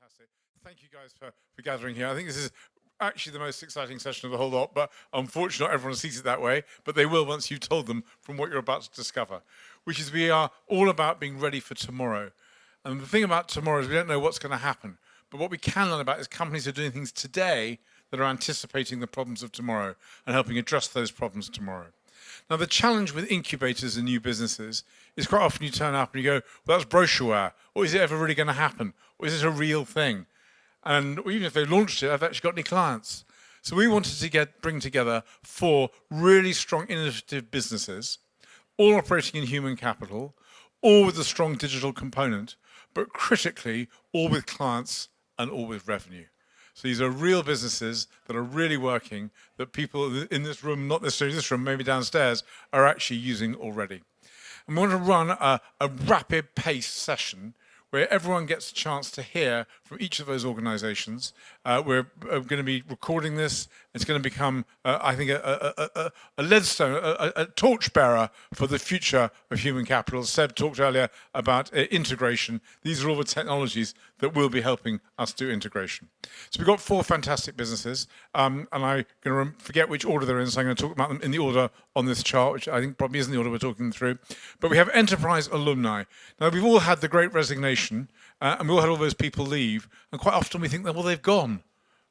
Fantastic. Thank you guys for gathering here. I think this is actually the most exciting session of the whole lot, but unfortunately not everyone sees it that way, but they will once you've told them from what you're about to discover, which is we are all about being ready for tomorrow. And the thing about tomorrow is we don't know what's going to happen, but what we can learn about is companies are doing things today that are anticipating the problems of tomorrow and helping address those problems tomorrow. Now, the challenge with incubators and new businesses is quite often you turn up and you go, well, that's brochureware, or is it ever really going to happen? Or is it a real thing? And even if they launched it, have actually got any clients? So we wanted to bring together 4 really strong, innovative businesses, all operating in human capital, all with a strong digital component, but critically, all with clients and all with revenue. So these are real businesses that are really working, that people in this room, not necessarily this room, maybe downstairs, are actually using already. And we want to run a rapid pace session where everyone gets a chance to hear from each of those organizations. We're going to be recording this. It's going to become, I think, a leadstone, a torchbearer for the future of human capital. Seb talked earlier about integration. These are all the technologies that will be helping us do integration. So we've got 4 fantastic businesses, and I'm going to forget which order they're in, so I'm going to talk about them in the order on this chart, which I think probably isn't the order we're talking them through. But we have Enterprise Alumni. Now, we've all had the great resignation, and we all had all those people leave, and quite often we think, well, they've gone.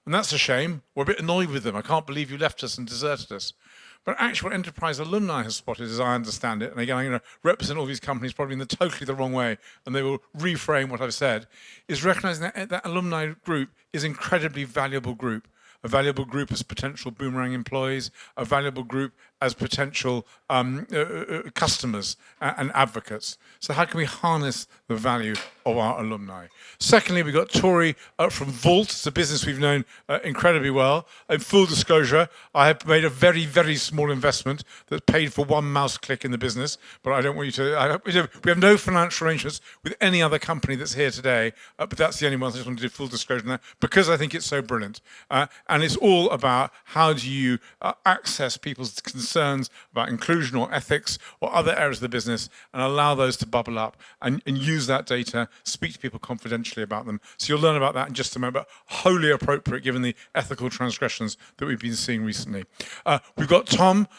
And that's a shame. We're a bit annoyed with them. I can't believe you left us and deserted us. But actually what Enterprise Alumni has spotted, as I understand it, and again, I'm going to represent all these companies probably in the totally the wrong way, and they will reframe what I've said, is recognizing that that alumni group is an incredibly valuable group. A valuable group as potential boomerang employees, a valuable group as potential customers and advocates. So how can we harness the value of our alumni? Secondly, we've got Tori from Vault. It's a business we've known incredibly well. In full disclosure, I have made a very, very small investment that's paid for 1 mouse click in the business, but I don't want you to... we have no financial arrangements with any other company that's here today, but that's the only one. I just want to do full disclosure on that because I think it's so brilliant. And it's all about how do you access people's concerns about inclusion or ethics or other areas of the business and allow those to bubble up and use that data, speak to people confidentially about them. So you'll learn about that in just a moment, but wholly appropriate given the ethical transgressions that we've been seeing recently. We've got Tom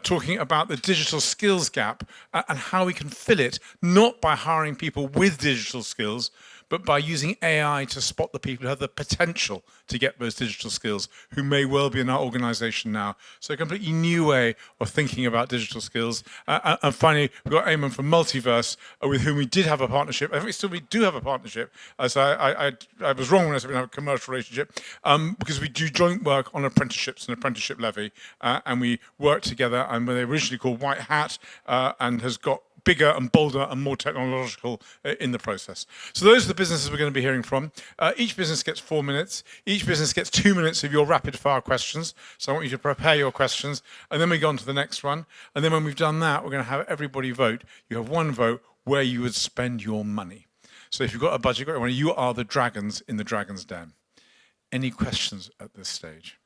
talking about the digital skills gap and how we can fill it, not by hiring people with digital skills, but by using AI to spot the people who have the potential to get those digital skills, who may well be in our organization now. So a completely new way of thinking about digital skills. And finally, we've got Ayman from Multiverse, with whom we did have a partnership. I think we do have a partnership. So I was wrong when I said we have a commercial relationship, because we do joint work on apprenticeships and apprenticeship levy, and we work together, and they were originally called White Hat, and has got bigger and bolder and more technological in the process. So those are the businesses we're going to be hearing from. Each business gets 4 minutes. Each business gets 2 minutes of your rapid fire questions. So I want you to prepare your questions. And then we go on to the next one. And then when we've done that, we're going to have everybody vote. You have 1 vote where you would spend your money. So if you've got a budget, you are the dragons in the dragon's den. Any questions at this stage?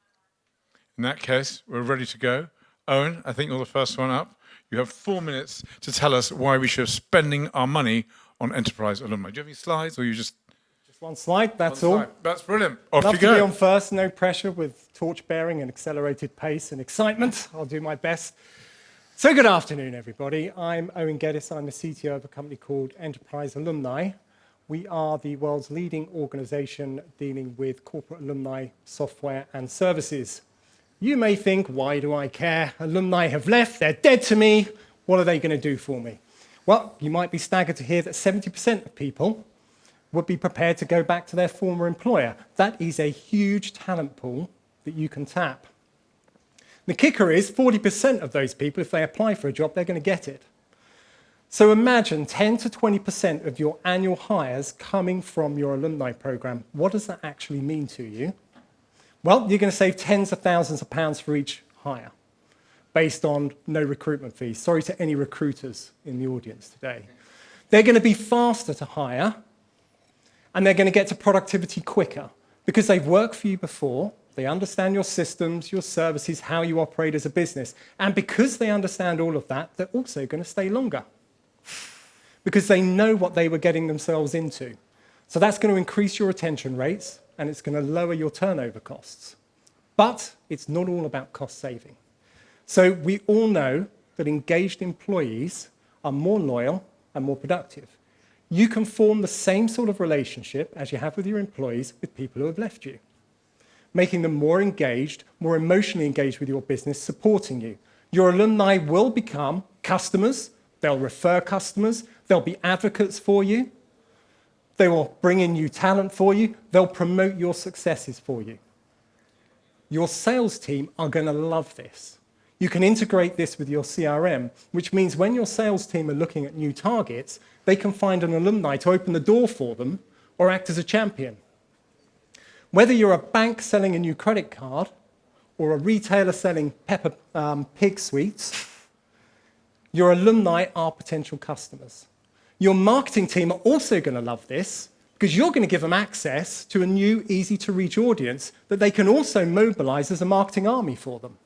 In that case, we're ready to go. Owen, I think you're the first one up. You have 4 minutes to tell us why we should be spending our money on Enterprise Alumni. Do you have any slides, or you just... Just 1 slide, that's all. That's brilliant. Off Love you go. to be on first, no pressure, with torch bearing and accelerated pace and excitement. I'll do my best. So good afternoon, everybody. I'm Owen Geddes. I'm the CTO of a company called Enterprise Alumni. We are the world's leading organization dealing with corporate alumni software and services. You may think, why do I care? Alumni have left, they're dead to me. What are they going to do for me? Well, you might be staggered to hear that 70% of people would be prepared to go back to their former employer. That is a huge talent pool that you can tap. The kicker is 40% of those people, if they apply for a job, they're going to get it. So imagine 10 to 20% of your annual hires coming from your alumni program. What does that actually mean to you? Well, you're going to save tens of thousands of pounds for each hire based on no recruitment fees. Sorry to any recruiters in the audience today. They're going to be faster to hire, and they're going to get to productivity quicker because they've worked for you before. They understand your systems, your services, how you operate as a business. And because they understand all of that, they're also going to stay longer because they know what they were getting themselves into. So that's going to increase your retention rates, and it's going to lower your turnover costs. But it's not all about cost saving. So we all know that engaged employees are more loyal and more productive. You can form the same sort of relationship as you have with your employees with people who have left you, making them more engaged, more emotionally engaged with your business, supporting you. Your alumni will become customers, they'll refer customers, they'll be advocates for you, they will bring in new talent for you, they'll promote your successes for you. Your sales team are going to love this. You can integrate this with your CRM, which means when your sales team are looking at new targets, they can find an alumni to open the door for them or act as a champion. Whether you're a bank selling a new credit card or a retailer selling Peppa Pig sweets, your alumni are potential customers. Your marketing team are also going to love this because you're going to give them access to a new, easy-to-reach audience that they can also mobilize as a marketing army for them.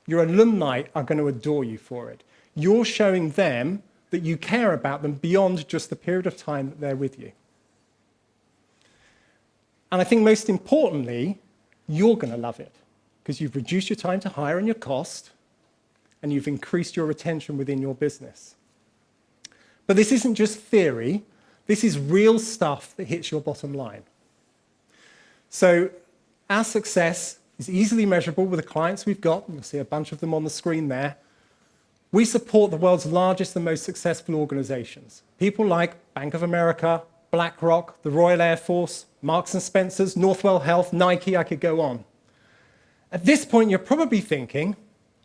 Your alumni are going to adore you for it. You're showing them that you care about them beyond just the period of time that they're with you. And I think most importantly, you're going to love it because you've reduced your time to hire and your cost, and you've increased your retention within your business. But this isn't just theory. This is real stuff that hits your bottom line. So our success is easily measurable with the clients we've got. You'll see a bunch of them on the screen there. We support the world's largest and most successful organizations. People like Bank of America, BlackRock, the Royal Air Force, Marks & Spencer's, Northwell Health, Nike, I could go on. At this point, you're probably thinking,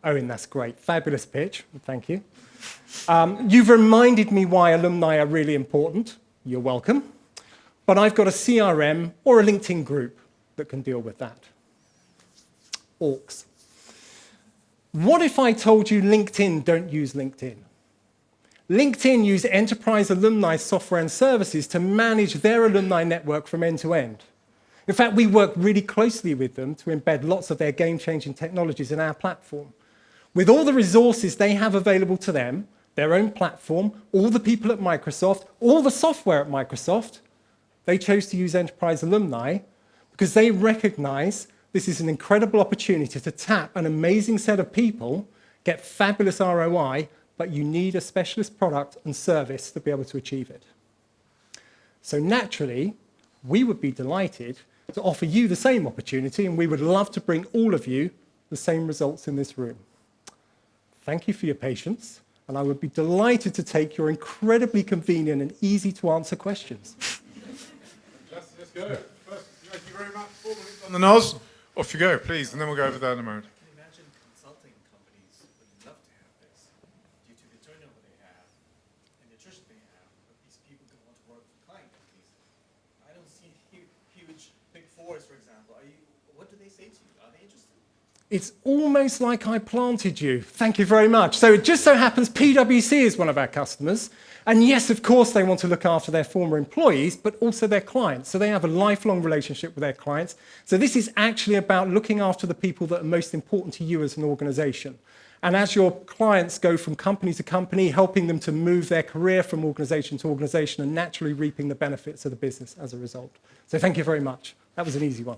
Owen, that's great, fabulous pitch, thank you. You've reminded me why alumni are really important. You're welcome. But I've got a CRM or a LinkedIn group that can deal with that. Orcs. What if I told you LinkedIn don't use LinkedIn? LinkedIn use enterprise alumni software and services to manage their alumni network from end to end. In fact, we work really closely with them to embed lots of their game-changing technologies in our platform. With all the resources they have available to them, their own platform, all the people at Microsoft, all the software at Microsoft, they chose to use Enterprise Alumni because they recognize this is an incredible opportunity to tap an amazing set of people, get fabulous ROI, but you need a specialist product and service to be able to achieve it. So naturally, we would be delighted to offer you the same opportunity, and we would love to bring all of you the same results in this room. Thank you for your patience, and I would be delighted to take your incredibly convenient and easy to answer questions. Let's go. First, thank you very much. 4 minutes on the nose. Off you go, please, and then we'll go over there in a moment. Can you imagine consulting companies would love to have this due to the turnover they have and the attrition they have, but these people don't want to work for client companies. I don't see huge big fours, for example. What do they say to you? Are they interested? It's almost like I planted you. Thank you very much. So it just so happens PwC is one of our customers. And yes, of course, they want to look after their former employees, but also their clients. So they have a lifelong relationship with their clients. So this is actually about looking after the people that are most important to you as an organization. And as your clients go from company to company, helping them to move their career from organization to organization and naturally reaping the benefits of the business as a result. So thank you very much. That was an easy one.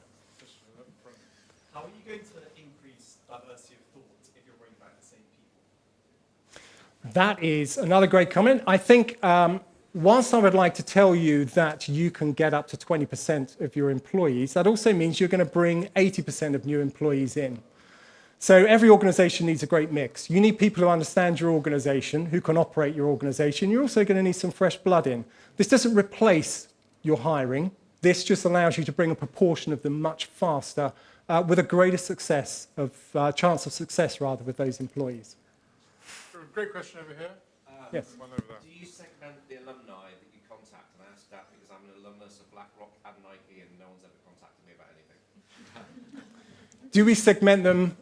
How are you going to increase diversity of thought if you're bringing back the same people? That is another great comment. I think whilst I would like to tell you that you can get up to 20% of your employees, that also means you're going to bring 80% of new employees in. So every organization needs a great mix. You need people who understand your organization, who can operate your organization. You're also going to need some fresh blood in. This doesn't replace your hiring. This just allows you to bring a proportion of them much faster with a greater chance of success rather with those employees. Great question over here. Yes. One over there. Do you segment the alumni that you contact? And I ask that because I'm an alumnus of BlackRock and Nike, and no one's ever contacted me about anything. Do we segment them?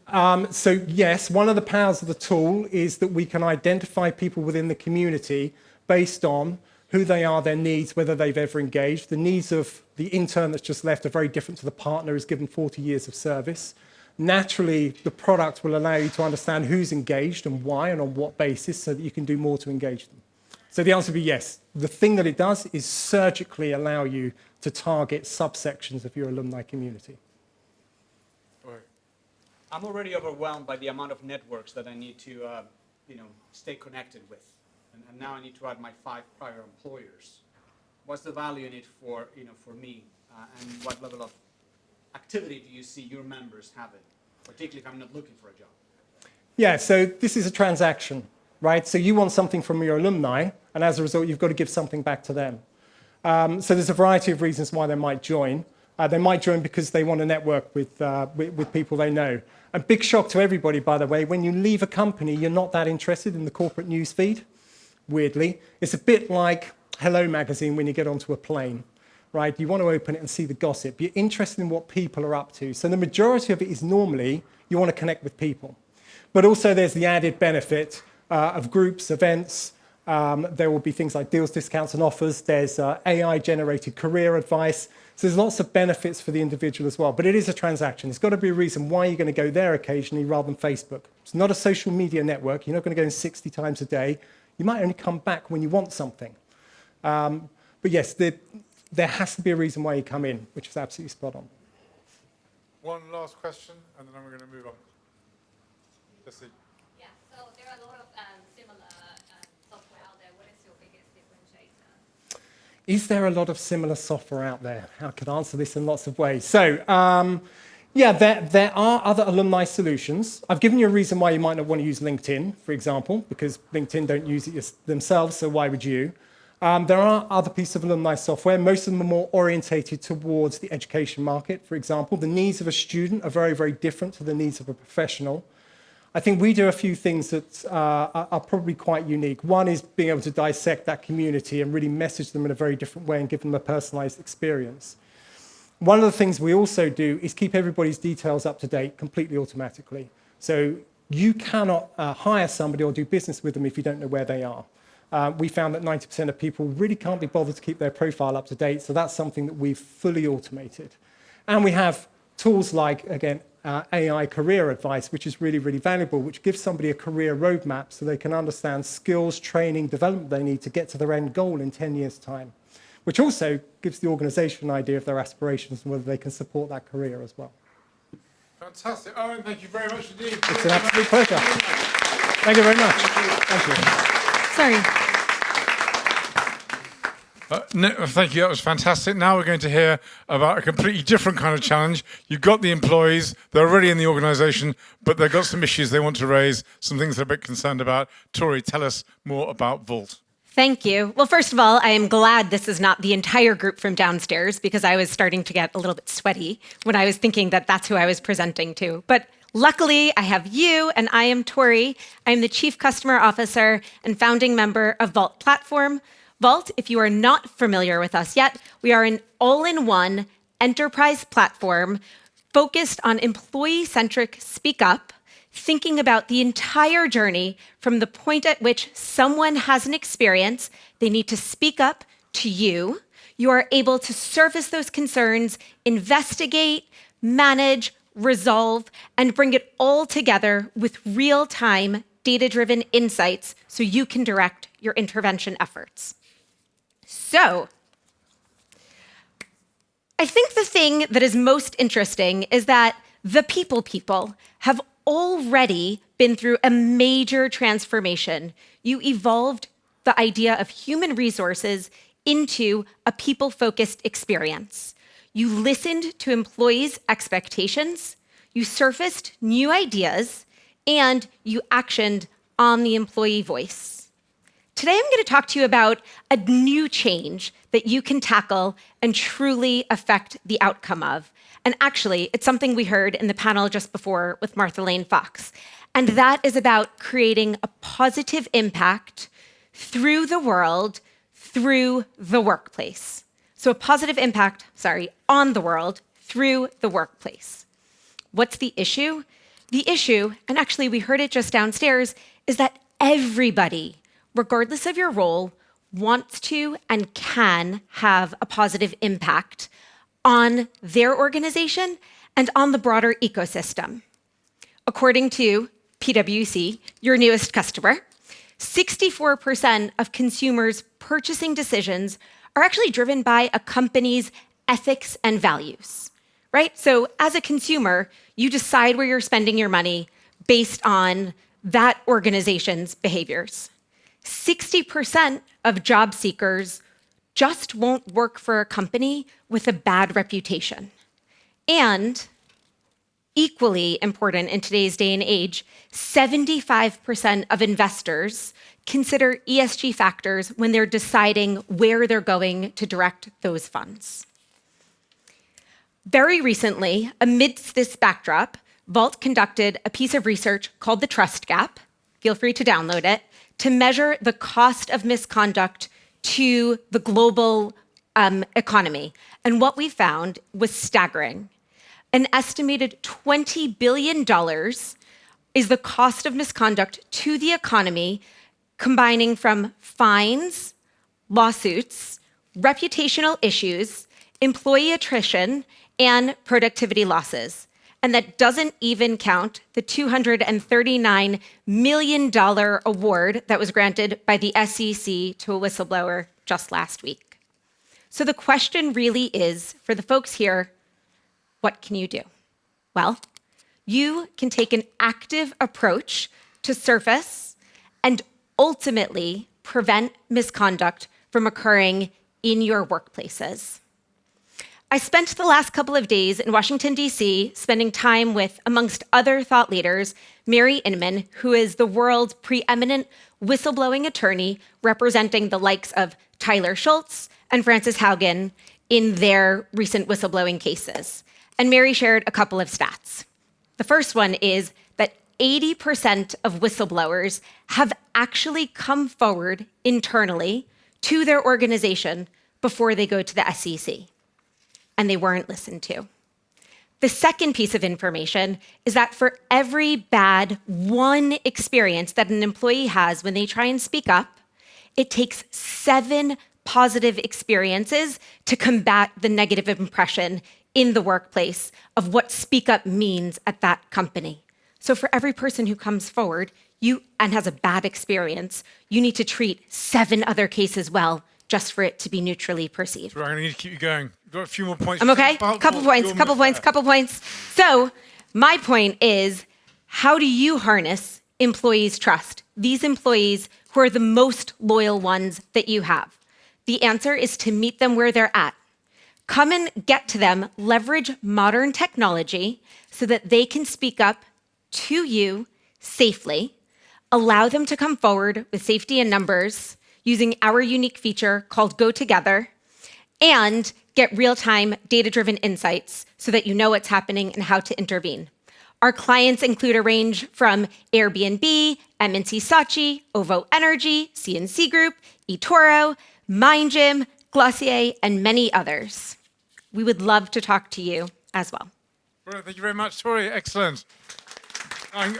So yes, one of the powers of the tool is that we can identify people within the community based on who they are, their needs, whether they've ever engaged. The needs of the intern that's just left are very different to the partner who's given 40 years of service. Naturally, the product will allow you to understand who's engaged and why and on what basis so that you can do more to engage them. So the answer would be yes. The thing that it does is surgically allow you to target subsections of your alumni community. I'm already overwhelmed by the amount of networks that I need to, stay connected with, and now I need to add my 5 prior employers. What's the value in it for, for me, and what level of activity do you see your members having, particularly if I'm not looking for a job? Yeah, so this is a transaction, right? So you want something from your alumni, and as a result, you've got to give something back to them. So there's a variety of reasons why they might join. They might join because they want to network with people they know. A big shock to everybody, by the way, when you leave a company, you're not that interested in the corporate news feed, weirdly. It's a bit like Hello Magazine when you get onto a plane, right? You want to open it and see the gossip. You're interested in what people are up to. So the majority of it is normally you want to connect with people. But also there's the added benefit of groups, events. There will be things like deals, discounts, and offers. There's AI-generated career advice. So there's lots of benefits for the individual as well. But it is a transaction. There's got to be a reason why you're going to go there occasionally rather than Facebook. It's not a social media network. You're not going to go in 60 times a day. You might only come back when you want something. But yes, there has to be a reason why you come in, which is absolutely spot on. One last question, and then we're going to move on. Let's see. Yeah, so there are a lot of similar software out there. What is your biggest differentiator? Is there a lot of similar software out there? I could answer this in lots of ways. So, yeah, there are other alumni solutions. I've given you a reason why you might not want to use LinkedIn, for example, because LinkedIn don't use it themselves, so why would you? There are other pieces of alumni software. Most of them are more orientated towards the education market, for example. The needs of a student are very, very different to the needs of a professional. I think we do a few things that are probably quite unique. One is being able to dissect that community and really message them in a very different way and give them a personalized experience. One of the things we also do is keep everybody's details up to date completely automatically. So you cannot hire somebody or do business with them if you don't know where they are. We found that 90% of people really can't be bothered to keep their profile up to date, so that's something that we've fully automated. And we have tools like, again, AI career advice, which is really, really valuable, which gives somebody a career roadmap so they can understand skills, training, development they need to get to their end goal in 10 years' time, which also gives the organization an idea of their aspirations and whether they can support that career as well. Fantastic. Owen, thank you very much indeed. It's an absolute pleasure. Thank you very much. Thank you. Sorry. No, thank you, that was fantastic. Now we're going to hear about a completely different kind of challenge. You've got the employees, they're already in the organisation, but they've got some issues they want to raise, some things they're a bit concerned about. Tori, tell us more about Vault. Thank you. Well, first of all, I am glad this is not the entire group from downstairs because I was starting to get a little bit sweaty when I was thinking that that's who I was presenting to. But luckily, I have you, and I am Tori. I'm the Chief Customer Officer and founding member of Vault Platform. Vault, if you are not familiar with us yet, we are an all-in-one enterprise platform focused on employee-centric speak up, thinking about the entire journey from the point at which someone has an experience, they need to speak up to you. You are able to surface those concerns, investigate, manage, resolve, and bring it all together with real-time, data-driven insights so you can direct your intervention efforts. So, I think the thing that is most interesting is that the people have already been through a major transformation. You evolved the idea of human resources into a people-focused experience. You listened to employees' expectations, you surfaced new ideas, and you actioned on the employee voice. Today, I'm going to talk to you about a new change that you can tackle and truly affect the outcome of. And actually, it's something we heard in the panel just before with Martha Lane Fox. And that is about creating a positive impact through the world, through the workplace. So a positive impact, on the world, through the workplace. What's the issue? The issue, and actually we heard it just downstairs, is that everybody, regardless of your role, wants to and can have a positive impact on their organization and on the broader ecosystem. According to PwC, your newest customer, 64% of consumers' purchasing decisions are actually driven by a company's ethics and values, right? So as a consumer, you decide where you're spending your money based on that organization's behaviors. 60% of job seekers just won't work for a company with a bad reputation. And equally important in today's day and age, 75% of investors consider ESG factors when they're deciding where they're going to direct those funds. Very recently, amidst this backdrop, Vault conducted a piece of research called the Trust Gap, feel free to download it, to measure the cost of misconduct to the global economy. And what we found was staggering. An estimated $20 billion is the cost of misconduct to the economy, combining from fines, lawsuits, reputational issues, employee attrition, and productivity losses. And that doesn't even count the $239 million award that was granted by the SEC to a whistleblower just last week. So the question really is, for the folks here, what can you do? Well, you can take an active approach to surface and ultimately prevent misconduct from occurring in your workplaces. I spent the last couple of days in Washington, D.C., spending time with, amongst other thought leaders, Mary Inman, who is the world's preeminent whistleblowing attorney representing the likes of Tyler Schultz and Frances Haugen in their recent whistleblowing cases. And Mary shared a couple of stats. The first one is that 80% of whistleblowers have actually come forward internally to their organization before they go to the SEC. And they weren't listened to. The second piece of information is that for every bad one experience that an employee has when they try and speak up, it takes 7 positive experiences to combat the negative impression in the workplace of what speak up means at that company. So for every person who comes forward and has a bad experience, you need to treat 7 other cases well just for it to be neutrally perceived. So I'm going to need to keep you going. You've got a few more points. I'm okay? Couple points. So my point is, how do you harness employees' trust? These employees who are the most loyal ones that you have. The answer is to meet them where they're at. Come and get to them, leverage modern technology so that they can speak up to you safely, allow them to come forward with safety in numbers using our unique feature called Go Together, and get real-time data-driven insights so that you know what's happening and how to intervene. Our clients include a range from Airbnb, MNC Saatchi, OVO Energy, CNC Group, eToro, Mind Gym, Glossier, and many others. We would love to talk to you as well. Brilliant. Thank you very much, Tori. Excellent. I'm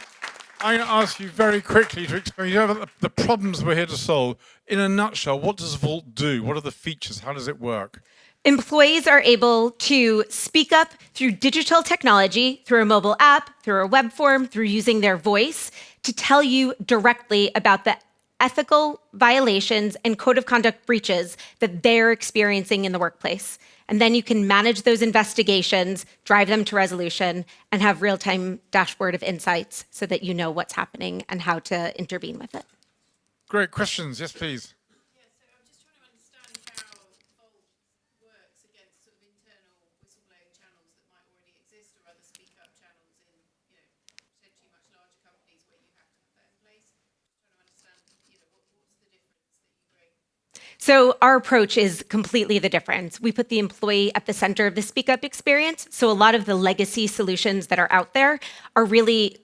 going to ask you very quickly to explain the problems we're here to solve. In a nutshell, what does Vault do? What are the features? How does it work? Employees are able to speak up through digital technology, through a mobile app, through a web form, through using their voice to tell you directly about the ethical violations and code of conduct breaches that they're experiencing in the workplace. And then you can manage those investigations, drive them to resolution, and have real-time dashboard of insights so that you know what's happening and how to intervene with it. Great questions. Yes, please. Yeah, so I'm just trying to understand how Vault works against sort of internal whistleblowing channels that might already exist or other speak-up channels in, potentially much larger companies where you have to have that in place. Trying to understand, what's the difference that you bring? So our approach is completely the difference. We put the employee at the center of the speak up experience. So a lot of the legacy solutions that are out there are really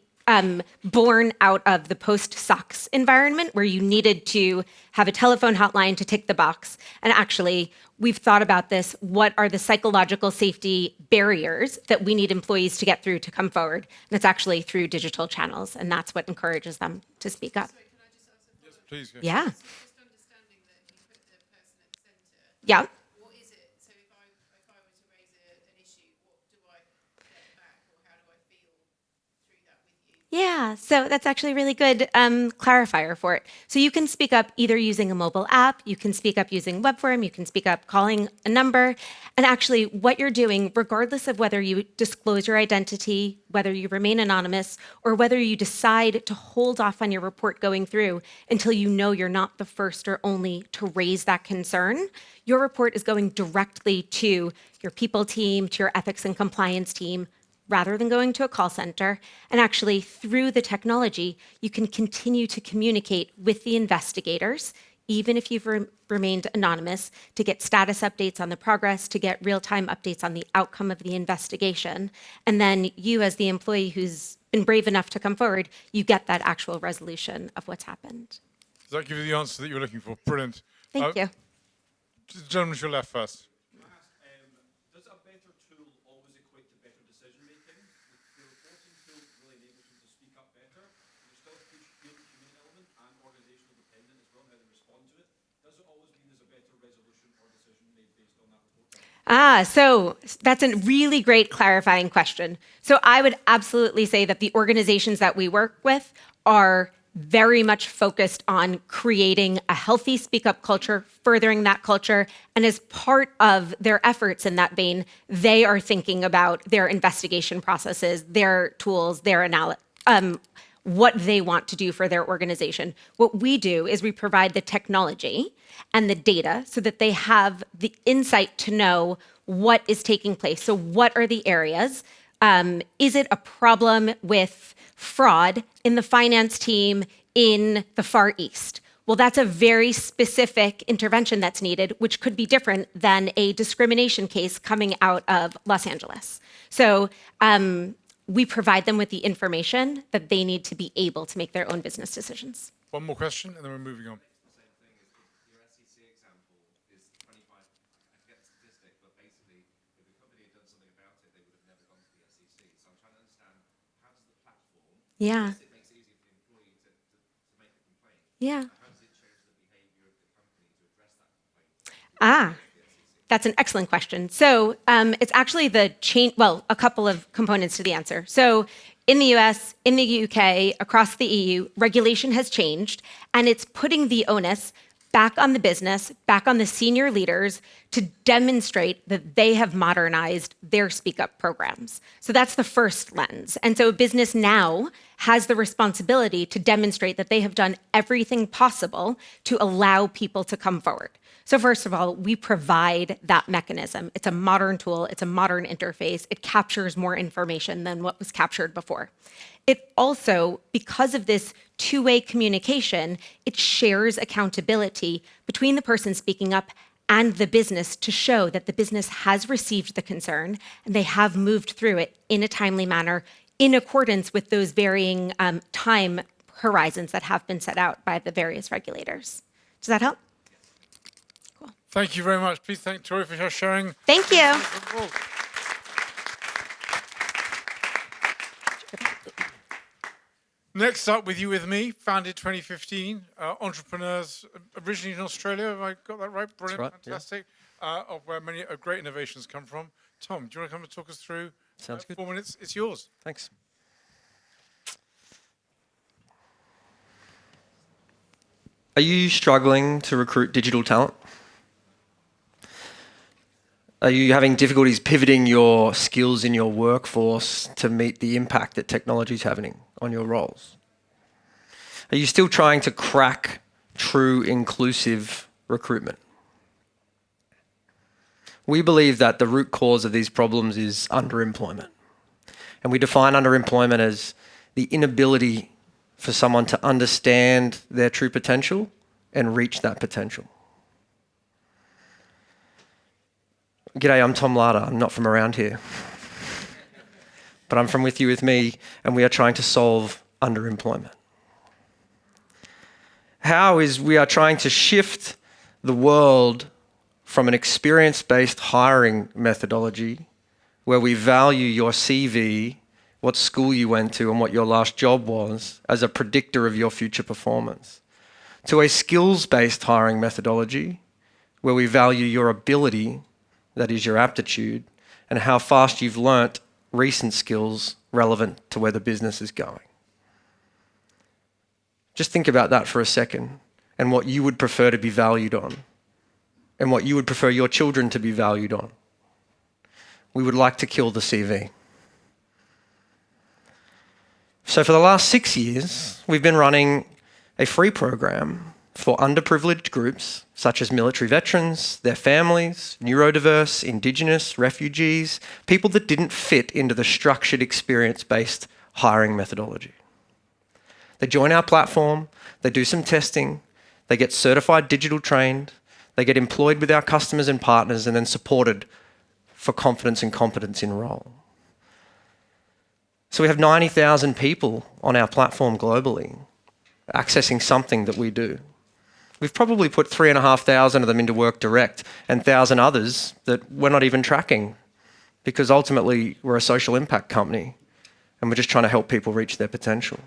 born out of the post-SOX environment where you needed to have a telephone hotline to tick the box. And actually, we've thought about this. What are the psychological safety barriers that we need employees to get through to come forward? And it's actually through digital channels. And that's what encourages them to speak up. Sorry, can I just ask a follow-up? Yes, please. Yes. Yeah. So just understanding that you put the person at the centre. Yeah. What is it? So if I were to raise an issue, what do I get back, or how do I feel through that with you? Yeah. Yeah, so that's actually a really good clarifier for it. So you can speak up either using a mobile app, you can speak up using web form, you can speak up calling a number. And actually, what you're doing, regardless of whether you disclose your identity, whether you remain anonymous, or whether you decide to hold off on your report going through until you know you're not the first or only to raise that concern, your report is going directly to your people team, to your ethics and compliance team, rather than going to a call center. And actually, through the technology, you can continue to communicate with the investigators, even if you've remained anonymous, to get status updates on the progress, to get real-time updates on the outcome of the investigation. And then you, as the employee who's been brave enough to come forward, you get that actual resolution of what's happened. Does that give you the answer that you were looking for? Brilliant. Thank you. The gentleman to your left first. Does a better tool always equate to better decision making? The reporting tool really enables you to speak up better. There's still a human element and organizational dependent as well, how they respond to it. Does it always mean there's a better resolution or decision made based on that report? So that's a really great clarifying question. So I would absolutely say that the organizations that we work with are very much focused on creating a healthy speak up culture, furthering that culture. And as part of their efforts in that vein, they are thinking about their investigation processes, their tools, their what they want to do for their organization. What we do is we provide the technology and the data so that they have the insight to know what is taking place. So what are the areas? Is it a problem with fraud in the finance team in the Far East? Well, that's a very specific intervention that's needed, which could be different than a discrimination case coming out of Los Angeles. So we provide them with the information that they need to be able to make their own business decisions. One more question, and then we're moving on. Same thing is your SEC example is 25, I forget the statistic, but basically if the company had done something about it, they would have never gone to the SEC. So I'm trying to understand, how does the platform, Yeah. yes, it makes it easier for the employee to make a complaint, Yeah. how does it change the behavior of the company to address that complaint? That's an excellent question. So it's actually the change, well, a couple of components to the answer. So in the US, in the UK, across the EU, regulation has changed, and it's putting the onus back on the business, back on the senior leaders to demonstrate that they have modernized their speak up programs. So that's the first lens. And so business now has the responsibility to demonstrate that they have done everything possible to allow people to come forward. So first of all, we provide that mechanism. It's a modern tool, it's a modern interface. It captures more information than what was captured before. It also, because of this two-way communication, it shares accountability between the person speaking up and the business to show that the business has received the concern and they have moved through it in a timely manner in accordance with those varying time horizons that have been set out by the various regulators. Does that help? Thank you very much. Please thank Tori for sharing. Thank you. Next up, With You, With Me, founded 2015, entrepreneurs originally in Australia, have I got that right? Brilliant, right, fantastic, of where many great innovations come from. Tom, do you want to come and talk us through? Sounds good. 4 minutes, it's yours. Thanks. Are you struggling to recruit digital talent? Are you having difficulties pivoting your skills in your workforce to meet the impact that technology is having on your roles? Are you still trying to crack true inclusive recruitment? We believe that the root cause of these problems is underemployment. And we define underemployment as the inability for someone to understand their true potential and reach that potential. G'day, I'm Tom Larter. I'm not from around here. But I'm from With You, With Me, and we are trying to solve underemployment. How is we are trying to shift the world from an experience-based hiring methodology where we value your CV, what school you went to, and what your last job was as a predictor of your future performance, to a skills-based hiring methodology where we value your ability, that is your aptitude, and how fast you've learnt recent skills relevant to where the business is going. Just think about that for a second and what you would prefer to be valued on and what you would prefer your children to be valued on. We would like to kill the CV. So for the last 6 years, we've been running a free program for underprivileged groups such as military veterans, their families, neurodiverse, Indigenous, refugees, people that didn't fit into the structured experience-based hiring methodology. They join our platform, they do some testing, they get certified digital trained, they get employed with our customers and partners and then supported for confidence and competence in role. So we have 90,000 people on our platform globally accessing something that we do. We've probably put 3,500 of them into Work Direct and 1,000 others that we're not even tracking because ultimately we're a social impact company and we're just trying to help people reach their potential.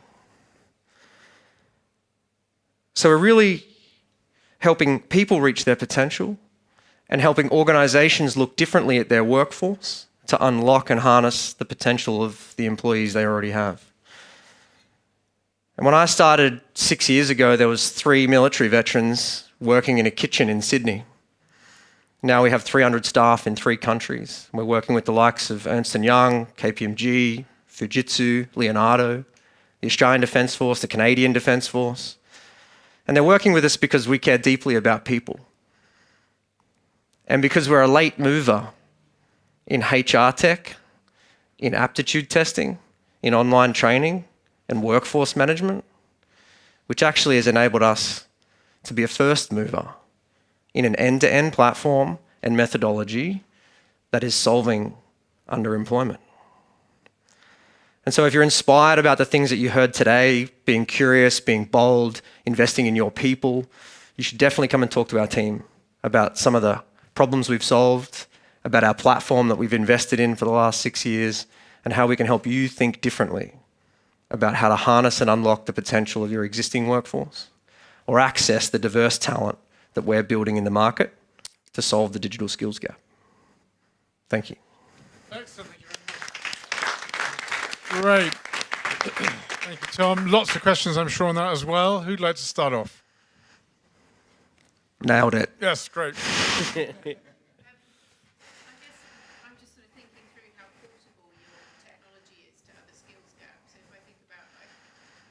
So we're really helping people reach their potential and helping organizations look differently at their workforce to unlock and harness the potential of the employees they already have. And when I started 6 years ago, there was 3 military veterans working in a kitchen in Sydney. Now we have 300 staff in 3 countries. We're working with the likes of Ernst & Young, KPMG, Fujitsu, Leonardo, the Australian Defence Force, the Canadian Defence Force. And they're working with us because we care deeply about people. And because we're a late mover in HR tech, in aptitude testing, in online training, and workforce management, which actually has enabled us to be a first mover in an end-to-end platform and methodology that is solving underemployment. And so if you're inspired about the things that you heard today, being curious, being bold, investing in your people, you should definitely come and talk to our team about some of the problems we've solved, about our platform that we've invested in for the last 6 years, and how we can help you think differently about how to harness and unlock the potential of your existing workforce or access the diverse talent that we're building in the market to solve the digital skills gap. Thank you. Excellent. Thank you very much. Great. Thank you, Tom. Lots of questions, I'm sure, on that as well. Who'd like to start off? Nailed it. Yes, great. I guess I'm just sort of thinking through how portable your technology is to other skills gaps. So if I think about like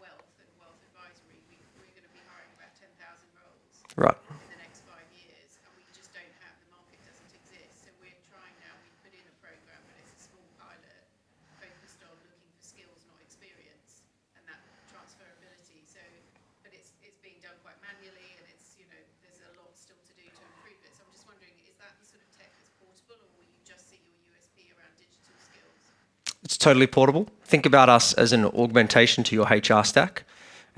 wealth and wealth advisory, we're going to be hiring about 10,000 roles Right. in the next 5 years, and we just don't have, the market doesn't exist. So we're trying now, we've put in a program, but it's a small pilot focused on looking for skills, not experience, and that transferability. So, but it's being done quite manually, and it's, you know, there's a lot still to do to improve it. So I'm just wondering, is that the sort of tech that's portable, or will you just see your USP around digital skills? It's totally portable. Think about us as an augmentation to your HR stack.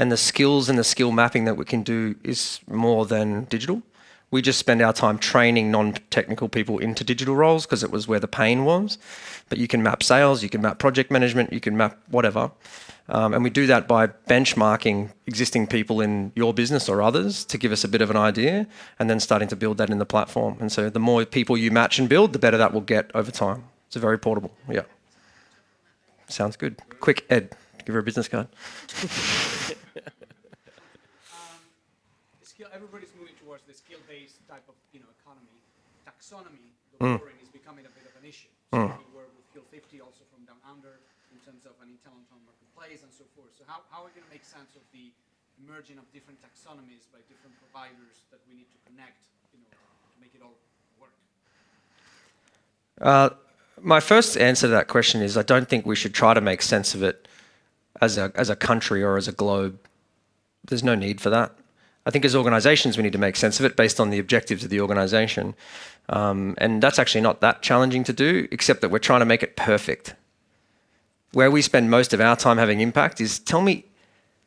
And the skills and the skill mapping that we can do is more than digital. We just spend our time training non-technical people into digital roles because it was where the pain was. But you can map sales, you can map project management, you can map whatever. And we do that by benchmarking existing people in your business or others to give us a bit of an idea and then starting to build that in the platform. And so the more people you match and build, the better that will get over time. It's very portable, yeah. Sounds good. Quick, Ed, give her a business card. Everybody's moving towards the skill-based type of, you know, economy. Taxonomy, the wording is becoming a bit of an issue. So we work with Skill 50 also from down under in terms of an intelligent marketplace and so forth. So how are we going to make sense of the emerging of different taxonomies by different providers that we need to connect, you know, to make it all work? My first answer to that question is I don't think we should try to make sense of it as a country or as a globe. There's no need for that. I think as organizations, we need to make sense of it based on the objectives of the organization. And that's actually not that challenging to do, except that we're trying to make it perfect. Where we spend most of our time having impact is tell me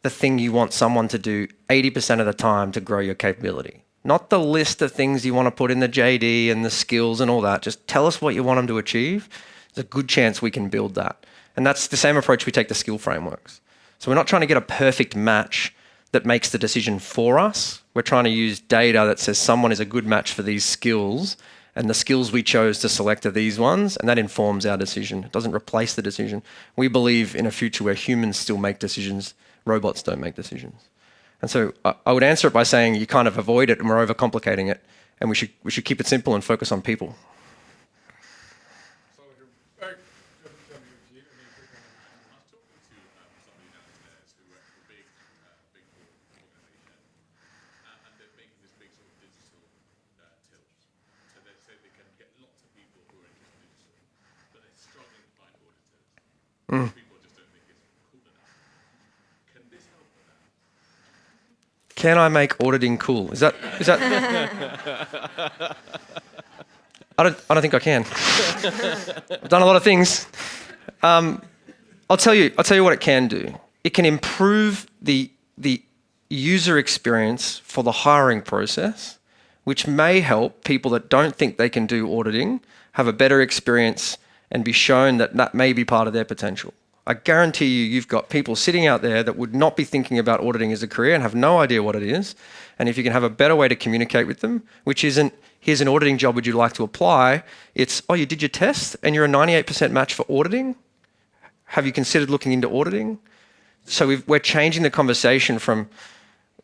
the thing you want someone to do 80% of the time to grow your capability. Not the list of things you want to put in the JD and the skills and all that. Just tell us what you want them to achieve. There's a good chance we can build that. And that's the same approach we take to skill frameworks. So we're not trying to get a perfect match that makes the decision for us. We're trying to use data that says someone is a good match for these skills, and the skills we chose to select are these ones, and that informs our decision. It doesn't replace the decision. We believe in a future where humans still make decisions, robots don't make decisions. And so I would answer it by saying you kind of avoid it and we're overcomplicating it, and we should keep it simple and focus on people. Can I make auditing cool? Is that? I don't think I can. I've done a lot of things. I'll tell you what it can do. It can improve the user experience for the hiring process, which may help people that don't think they can do auditing have a better experience and be shown that that may be part of their potential. I guarantee you've got people sitting out there that would not be thinking about auditing as a career and have no idea what it is. And if you can have a better way to communicate with them, which isn't, here's an auditing job, would you like to apply? It's, oh, you did your test and you're a 98% match for auditing? Have you considered looking into auditing? So we're changing the conversation from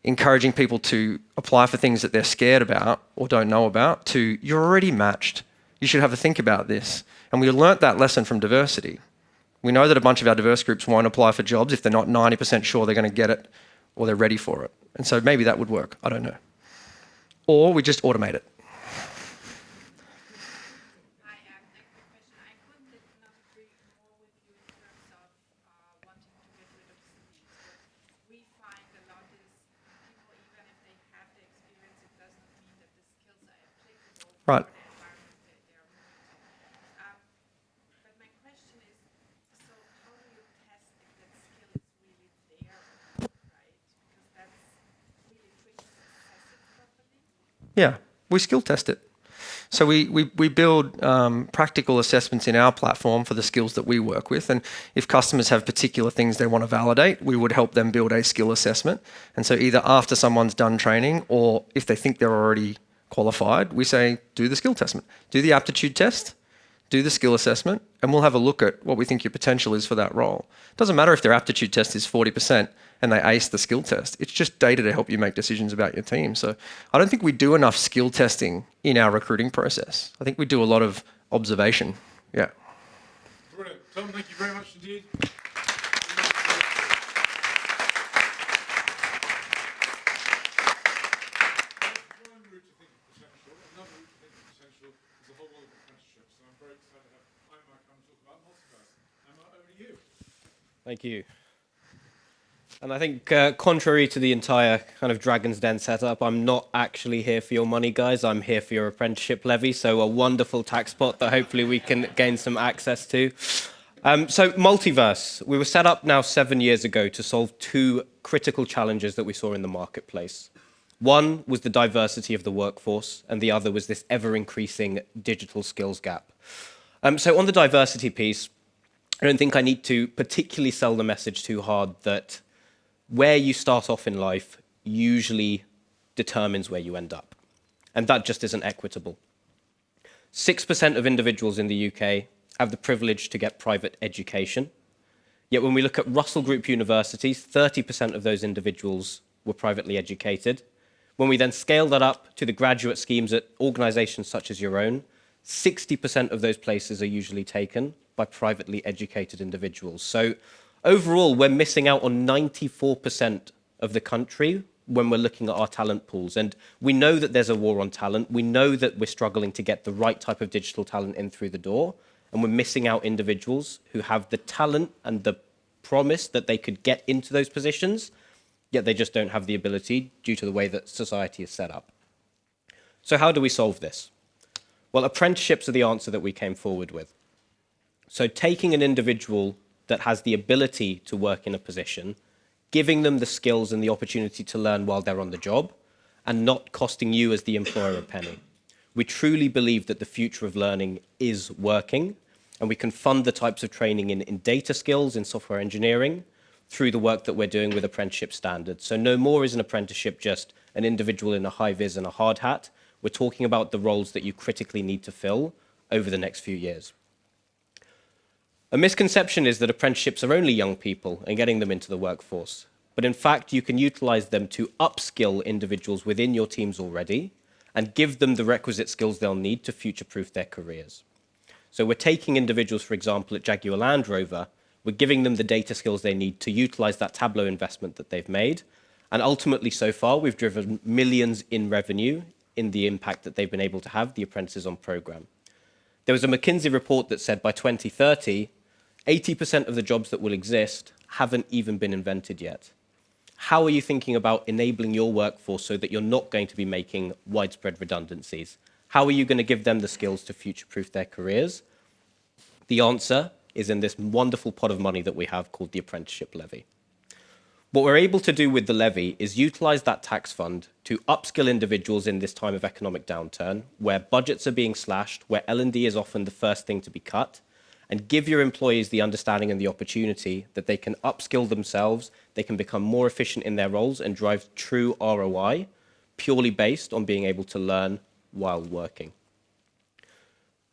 encouraging people to apply for things that they're scared about or don't know about to, you're already matched. You should have a think about this. And we learnt that lesson from diversity. We know that a bunch of our diverse groups won't apply for jobs if they're not 90% sure they're going to get it or they're ready for it. And so maybe that would work. I don't know. Or we just automate it. I have a quick question. I couldn't not agree more with you in terms of wanting to get rid of CVs. What we find a lot is people, even if they have the experience, it doesn't mean that the skills are applicable Right. for the environment that they're moving to. But my question is, so how do you test if that skill is really there or not, right? Because that's really tricky to assess it properly. Yeah, we skill test it. So we build practical assessments in our platform for the skills that we work with. And if customers have particular things they want to validate, we would help them build a skill assessment. And so either after someone's done training or if they think they're already qualified, we say, do the skill testament. Do the aptitude test, do the skill assessment, and we'll have a look at what we think your potential is for that role. It doesn't matter if their aptitude test is 40% and they ace the skill test. It's just data to help you make decisions about your team. So I don't think we do enough skill testing in our recruiting process. I think we do a lot of observation. Yeah. Brilliant. Tom, thank you very much indeed. One route to think of potential, another route to think of potential is the whole world of apprenticeships. And I'm very excited to have Ayman come and talk about Multiverse. Ayman, over to you. Thank you. And I think contrary to the entire kind of Dragon's Den setup, I'm not actually here for your money, guys. I'm here for your apprenticeship levy. So a wonderful tax pot that hopefully we can gain some access to. So Multiverse, we were set up now 7 years ago to solve two critical challenges that we saw in the marketplace. One was the diversity of the workforce, and the other was this ever-increasing digital skills gap. So on the diversity piece, I don't think I need to particularly sell the message too hard that where you start off in life usually determines where you end up. And that just isn't equitable. 6% of individuals in the UK have the privilege to get private education. Yet when we look at Russell Group universities, 30% of those individuals were privately educated. When we then scale that up to the graduate schemes at organizations such as your own, 60% of those places are usually taken by privately educated individuals. So overall, we're missing out on 94% of the country when we're looking at our talent pools. And we know that there's a war on talent. We know that we're struggling to get the right type of digital talent in through the door. And we're missing out individuals who have the talent and the promise that they could get into those positions, yet they just don't have the ability due to the way that society is set up. So how do we solve this? Well, apprenticeships are the answer that we came forward with. So taking an individual that has the ability to work in a position, giving them the skills and the opportunity to learn while they're on the job, and not costing you as the employer a penny. We truly believe that the future of learning is working, and we can fund the types of training in data skills, in software engineering, through the work that we're doing with apprenticeship standards. So no more is an apprenticeship just an individual in a high vis and a hard hat. We're talking about the roles that you critically need to fill over the next few years. A misconception is that apprenticeships are only young people and getting them into the workforce. but in fact, you can utilize them to upskill individuals within your teams already and give them the requisite skills they'll need to future-proof their careers. So we're taking individuals, for example, at Jaguar Land Rover, we're giving them the data skills they need to utilize that Tableau investment that they've made. And ultimately, so far, we've driven millions in revenue in the impact that they've been able to have the apprentices on program. There was a McKinsey report that said by 2030, 80% of the jobs that will exist haven't even been invented yet. How are you thinking about enabling your workforce so that you're not going to be making widespread redundancies? How are you going to give them the skills to future-proof their careers? The answer is in this wonderful pot of money that we have called the apprenticeship levy. What we're able to do with the levy is utilize that tax fund to upskill individuals in this time of economic downturn, where budgets are being slashed, where L&D is often the first thing to be cut, and give your employees the understanding and the opportunity that they can upskill themselves, they can become more efficient in their roles and drive true ROI, purely based on being able to learn while working.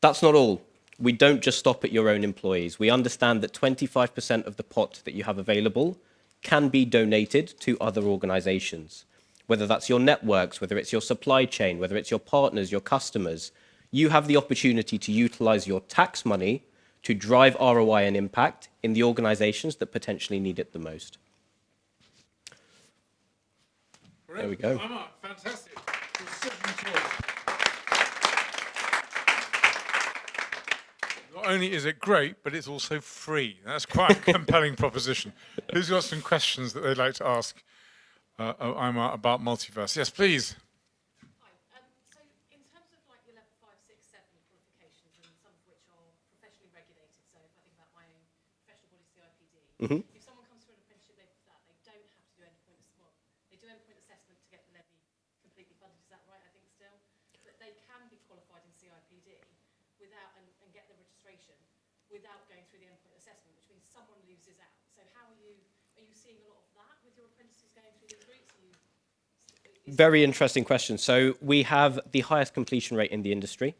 That's not all. We don't just stop at your own employees. We understand that 25% of the pot that you have available can be donated to other organizations, whether that's your networks, whether it's your supply chain, whether it's your partners, your customers. You have the opportunity to utilize your tax money to drive ROI and impact in the organizations that potentially need it the most. There we go. Omar, fantastic. Precision choice. Not only is it great, but it's also free. That's quite a compelling proposition. Who's got some questions that they'd like to ask Ayman about Multiverse? Yes, please. Hi. So in terms of like your level 5, 6, 7 qualifications, and some of which are professionally regulated, so if I think about my own professional body CIPD, if someone comes through an apprenticeship level for that, they don't have to do endpoint assessment. They do endpoint assessment to get the levy completely funded. Is that right? I think still, but they can be qualified in CIPD without and get the registration without going through the endpoint assessment, which means someone loses out. So how are you seeing a lot of that with your apprentices going through these routes? Very interesting question. So we have the highest completion rate in the industry.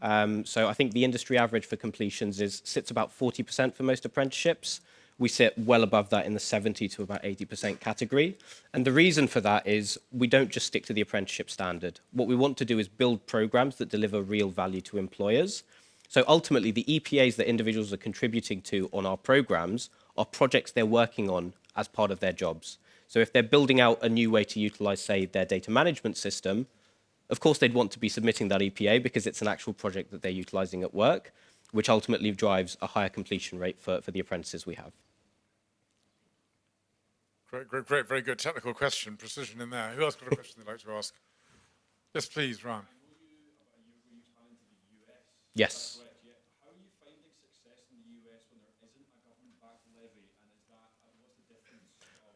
So I think the industry average for completions sits about 40% for most apprenticeships. We sit well above that in the 70 to about 80% category. And the reason for that is we don't just stick to the apprenticeship standard. What we want to do is build programs that deliver real value to employers. So ultimately, the EPAs that individuals are contributing to on our programs are projects they're working on as part of their jobs. So if they're building out a new way to utilize, say, their data management system, of course, they'd want to be submitting that EPA because it's an actual project that they're utilizing at work, which ultimately drives a higher completion rate for the apprentices we have. Great, very good technical question, precision in there. Who else got a question they'd like to ask? Yes, please, Ron. Yes. How are you finding success in the US when there isn't a government-backed levy, and what's the difference of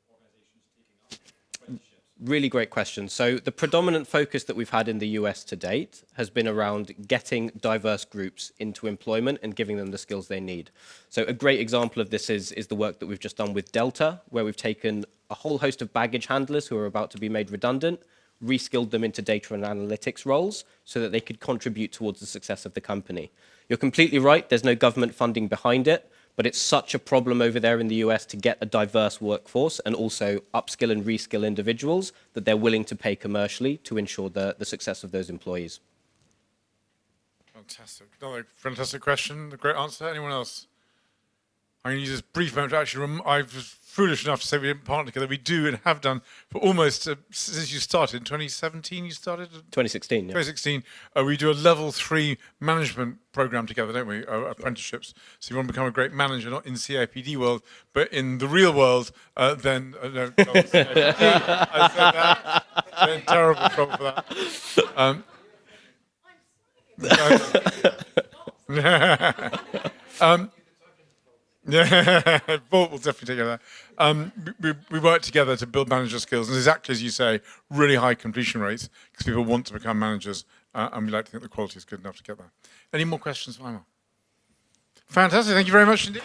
organizations taking up apprenticeships? Really great question. So the predominant focus that we've had in the US to date has been around getting diverse groups into employment and giving them the skills they need. So a great example of this is the work that we've just done with Delta, where we've taken a whole host of baggage handlers who are about to be made redundant, reskilled them into data and analytics roles so that they could contribute towards the success of the company. You're completely right, there's no government funding behind it, but it's such a problem over there in the US to get a diverse workforce and also upskill and reskill individuals that they're willing to pay commercially to ensure the success of those employees. Fantastic. Another fantastic question, a great answer. Anyone else? I'm going to use this brief moment to actually, I was foolish enough to say we didn't partner together. We do and have done for almost, since you started, in 2017 you started? 2016, yeah. 2016. We do a level 3 management program together, don't we? Apprenticeships. So you want to become a great manager, not in CIPD world, but in the real world, then, no, I said that. They're in terrible trouble for that. Yeah, we'll definitely take care of that. We work together to build manager skills, and exactly as you say, really high completion rates because people want to become managers, and we like to think the quality is good enough to get there. Any more questions, Ayman? Fantastic, thank you very much indeed.